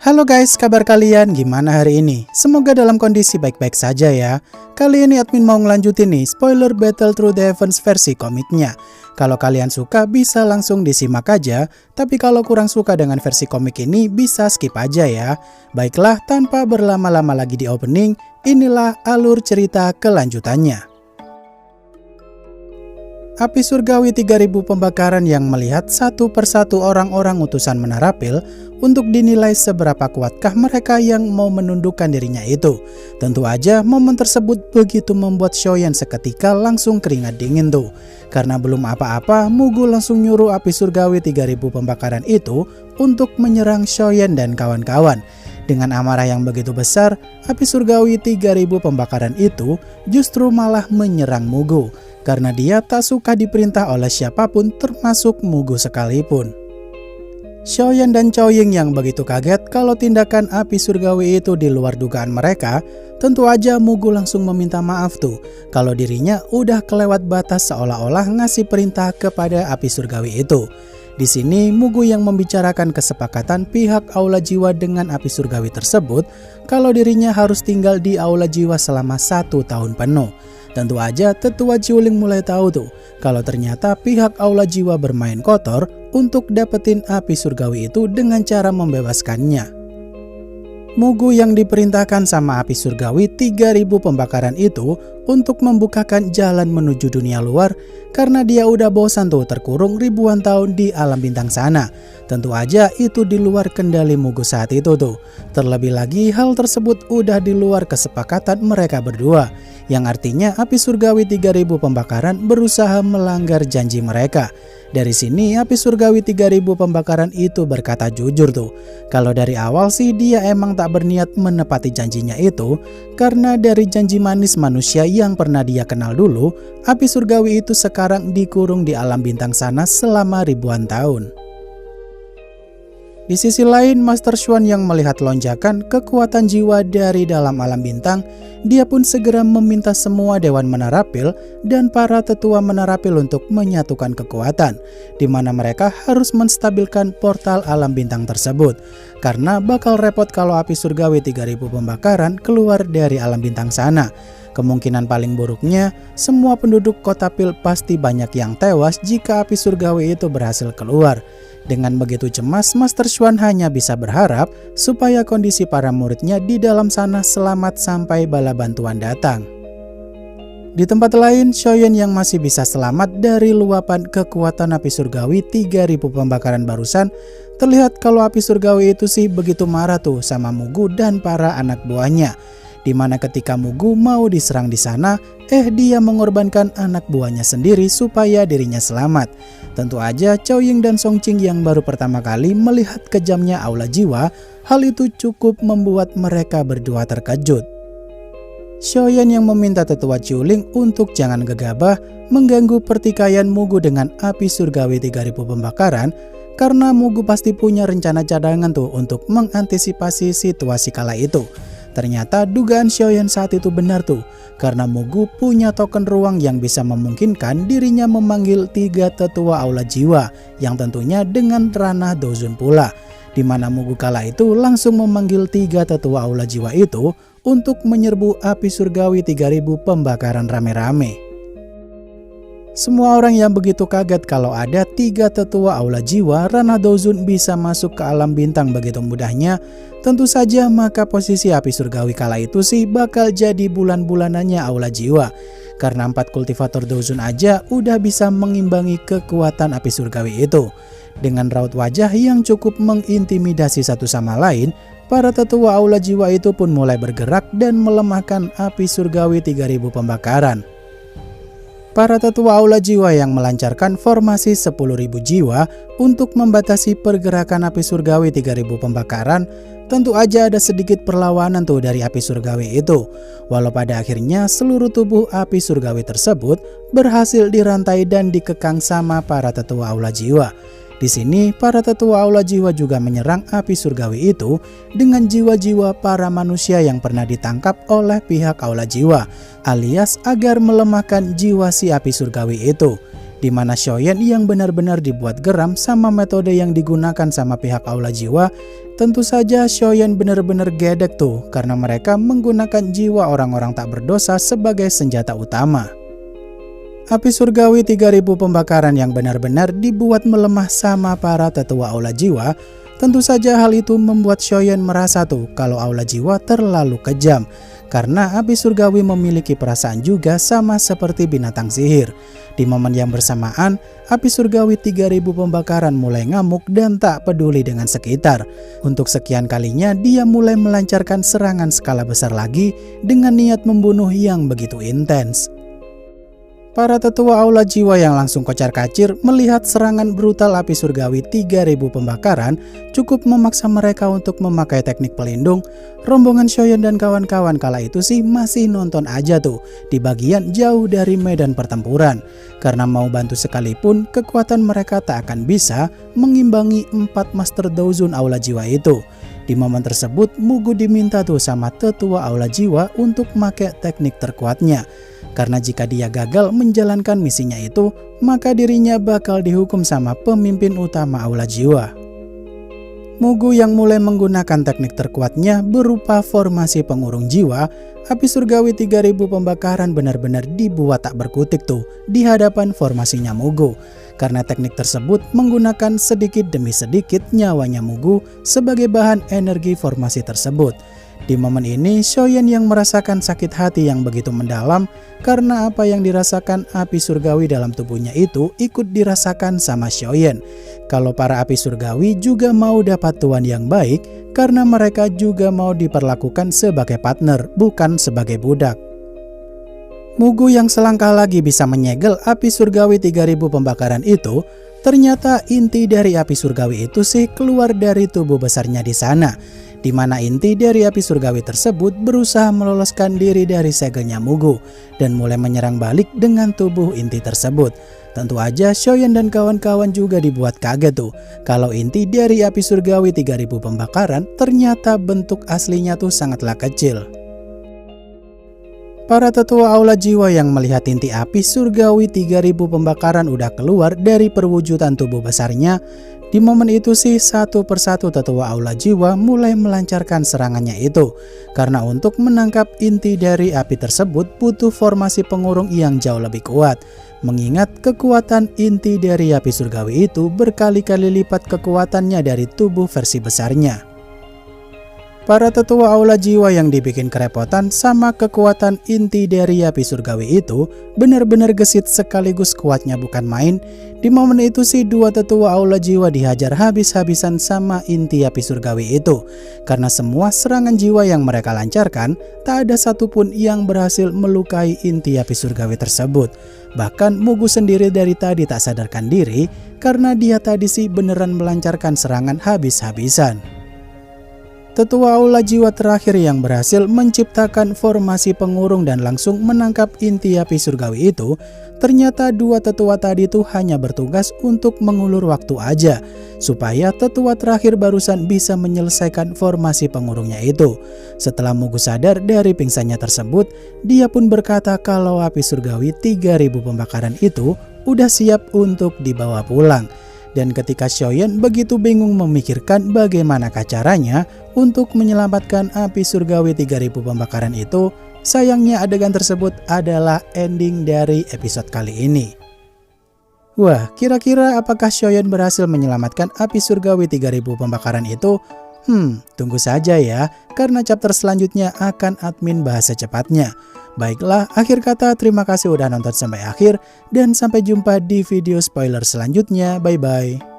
Halo guys, kabar kalian gimana hari ini? Semoga dalam kondisi baik-baik saja ya. Kali ini admin mau ngelanjutin nih spoiler Battle Through the Heavens versi komiknya. Kalau kalian suka bisa langsung disimak aja, tapi kalau kurang suka dengan versi komik ini bisa skip aja ya. Baiklah, tanpa berlama-lama lagi di opening, inilah alur cerita kelanjutannya. Api surgawi 3000 pembakaran yang melihat satu persatu orang-orang utusan Menarapil untuk dinilai seberapa kuatkah mereka yang mau menundukkan dirinya itu. Tentu aja momen tersebut begitu membuat Shoyan seketika langsung keringat dingin tuh. Karena belum apa-apa, Mugu langsung nyuruh api surgawi 3000 pembakaran itu untuk menyerang Shoyan dan kawan-kawan. Dengan amarah yang begitu besar, api surgawi 3000 pembakaran itu justru malah menyerang Mugu. Karena dia tak suka diperintah oleh siapapun termasuk Mugu sekalipun. Shoyan dan Chaoying yang begitu kaget kalau tindakan api surgawi itu di luar dugaan mereka, tentu aja Mugu langsung meminta maaf tuh kalau dirinya udah kelewat batas seolah-olah ngasih perintah kepada api surgawi itu. Di sini Mugu yang membicarakan kesepakatan pihak Aula Jiwa dengan api surgawi tersebut kalau dirinya harus tinggal di Aula Jiwa selama 1 tahun penuh. Tentu aja tetua Jiuling mulai tahu tuh kalau ternyata pihak Aula Jiwa bermain kotor untuk dapetin api surgawi itu dengan cara membebaskannya. Mugu yang diperintahkan sama api surgawi 3000 pembakaran itu untuk membukakan jalan menuju dunia luar karena dia udah bosan tuh terkurung ribuan tahun di alam bintang sana. Tentu aja itu di luar kendali Mugu saat itu tuh. Terlebih lagi hal tersebut udah di luar kesepakatan mereka berdua. Yang artinya api surgawi 3000 pembakaran berusaha melanggar janji mereka. Dari sini api surgawi 3000 pembakaran itu berkata jujur tuh. Kalau dari awal sih dia emang tak berniat menepati janjinya itu. Karena dari janji manis manusia yang pernah dia kenal dulu, api surgawi itu sekarang dikurung di alam bintang sana selama ribuan tahun. Di sisi lain, Master Xuan yang melihat lonjakan kekuatan jiwa dari dalam alam bintang, dia pun segera meminta semua Dewan Menarapil dan para tetua Menarapil untuk menyatukan kekuatan, di mana mereka harus menstabilkan portal alam bintang tersebut. Karena bakal repot kalau api surgawi 3000 pembakaran keluar dari alam bintang sana. Kemungkinan paling buruknya, semua penduduk kota Pil pasti banyak yang tewas jika api surgawi itu berhasil keluar. Dengan begitu cemas, Master Xuan hanya bisa berharap supaya kondisi para muridnya di dalam sana selamat sampai bala bantuan datang. Di tempat lain, Shoyan yang masih bisa selamat dari luapan kekuatan api surgawi 3000 pembakaran barusan, terlihat kalau api surgawi itu sih begitu marah tuh sama Mugu dan para anak buahnya. Dimana ketika Mugu mau diserang di sana, dia mengorbankan anak buahnya sendiri supaya dirinya selamat. Tentu aja Chaoying dan Songqing yang baru pertama kali melihat kejamnya Aula Jiwa, hal itu cukup membuat mereka berdua terkejut. Shoyan yang meminta tetua Jiuling untuk jangan gegabah mengganggu pertikaian Mugu dengan api surgawi 3000 pembakaran, karena Mugu pasti punya rencana cadangan tuh untuk mengantisipasi situasi kala itu. Ternyata dugaan Shoyan saat itu benar tuh, karena Mugu punya token ruang yang bisa memungkinkan dirinya memanggil 3 tetua Aula Jiwa, yang tentunya dengan ranah Dozun pula. Di mana Mugu kala itu langsung memanggil 3 tetua Aula Jiwa itu untuk menyerbu api surgawi 3000 pembakaran rame-rame. Semua orang yang begitu kaget kalau ada 3 tetua Aula Jiwa ranah Dozun bisa masuk ke alam bintang begitu mudahnya. Tentu saja maka posisi api surgawi kala itu sih bakal jadi bulan-bulanannya Aula Jiwa. Karena 4 kultivator Dozun aja udah bisa mengimbangi kekuatan api surgawi itu. Dengan raut wajah yang cukup mengintimidasi satu sama lain, para tetua Aula Jiwa itu pun mulai bergerak dan melemahkan api surgawi 3000 pembakaran. Para tetua Aula Jiwa yang melancarkan formasi 10.000 jiwa untuk membatasi pergerakan api surgawi 3000 pembakaran, tentu aja ada sedikit perlawanan tuh dari api surgawi itu. Walau pada akhirnya seluruh tubuh api surgawi tersebut berhasil dirantai dan dikekang sama para tetua Aula Jiwa. Di sini para tetua Aula Jiwa juga menyerang api surgawi itu dengan jiwa-jiwa para manusia yang pernah ditangkap oleh pihak Aula Jiwa, alias agar melemahkan jiwa si api surgawi itu. di mana Shoyen yang benar-benar dibuat geram sama metode yang digunakan sama pihak Aula Jiwa. Tentu saja Shoyen benar-benar gedek tuh karena mereka menggunakan jiwa orang-orang tak berdosa sebagai senjata utama. Api surgawi 3000 pembakaran yang benar-benar dibuat melemah sama para tetua Aula Jiwa. Tentu saja hal itu membuat Shoyen merasa tuh kalau Aula Jiwa terlalu kejam. Karena api surgawi memiliki perasaan juga sama seperti binatang sihir. Di momen yang bersamaan, api surgawi 3000 pembakaran mulai ngamuk dan tak peduli dengan sekitar. Untuk sekian kalinya dia mulai melancarkan serangan skala besar lagi dengan niat membunuh yang begitu intens. Para tetua Aula Jiwa yang langsung kocar-kacir melihat serangan brutal api surgawi 3000 pembakaran cukup memaksa mereka untuk memakai teknik pelindung. Rombongan Shoyen dan kawan-kawan kala itu sih masih nonton aja tuh di bagian jauh dari medan pertempuran. Karena mau bantu sekalipun kekuatan mereka tak akan bisa mengimbangi 4 Master Dozun Aula Jiwa itu. Di momen tersebut Mugu diminta tuh sama tetua Aula Jiwa untuk pakai teknik terkuatnya. Karena jika dia gagal menjalankan misinya itu, maka dirinya bakal dihukum sama pemimpin utama Aula Jiwa. Mugu yang mulai menggunakan teknik terkuatnya berupa formasi pengurung jiwa, api surgawi 3000 pembakaran benar-benar dibuat tak berkutik tuh di hadapan formasinya Mugu. Karena teknik tersebut menggunakan sedikit demi sedikit nyawanya Mugu sebagai bahan energi formasi tersebut. Di momen ini Shoyen yang merasakan sakit hati yang begitu mendalam karena apa yang dirasakan api surgawi dalam tubuhnya itu ikut dirasakan sama Shoyen. Kalau para api surgawi juga mau dapat tuan yang baik karena mereka juga mau diperlakukan sebagai partner bukan sebagai budak. Mugu yang selangkah lagi bisa menyegel api surgawi 3000 pembakaran itu, ternyata inti dari api surgawi itu sih keluar dari tubuh besarnya di sana. Di mana inti dari api surgawi tersebut berusaha meloloskan diri dari segelnya Mugu dan mulai menyerang balik dengan tubuh inti tersebut. Tentu aja Shoyen dan kawan-kawan juga dibuat kaget tuh kalau inti dari api surgawi 3000 pembakaran ternyata bentuk aslinya tuh sangatlah kecil. Para tetua Aula Jiwa yang melihat inti api surgawi 3000 pembakaran udah keluar dari perwujudan tubuh besarnya. Di momen itu sih satu persatu tetua Aula Jiwa mulai melancarkan serangannya itu. Karena untuk menangkap inti dari api tersebut butuh formasi pengurung yang jauh lebih kuat. Mengingat kekuatan inti dari api surgawi itu berkali-kali lipat kekuatannya dari tubuh versi besarnya. Para tetua Aula Jiwa yang dibikin kerepotan sama kekuatan inti dari api surgawi itu benar-benar gesit sekaligus kuatnya bukan main. Di momen itu sih dua tetua Aula Jiwa dihajar habis-habisan sama inti api surgawi itu. Karena semua serangan jiwa yang mereka lancarkan tak ada satupun yang berhasil melukai inti api surgawi tersebut. Bahkan Mugu sendiri dari tadi tak sadarkan diri karena dia tadi sih beneran melancarkan serangan habis-habisan. Tetua Aula Jiwa terakhir yang berhasil menciptakan formasi pengurung dan langsung menangkap inti api surgawi itu, ternyata dua tetua tadi itu hanya bertugas untuk mengulur waktu aja, supaya tetua terakhir barusan bisa menyelesaikan formasi pengurungnya itu. Setelah Mugu sadar dari pingsannya tersebut, dia pun berkata kalau api surgawi 3000 pembakaran itu udah siap untuk dibawa pulang. Dan ketika Shoyen begitu bingung memikirkan bagaimana caranya untuk menyelamatkan api surgawi 3000 pembakaran itu, sayangnya adegan tersebut adalah ending dari episode kali ini. Wah, kira-kira apakah Shoyen berhasil menyelamatkan api surgawi 3000 pembakaran itu? Tunggu saja ya, karena chapter selanjutnya akan admin bahas secepatnya. Baiklah, akhir kata terima kasih udah nonton sampai akhir dan sampai jumpa di video spoiler selanjutnya. Bye-bye.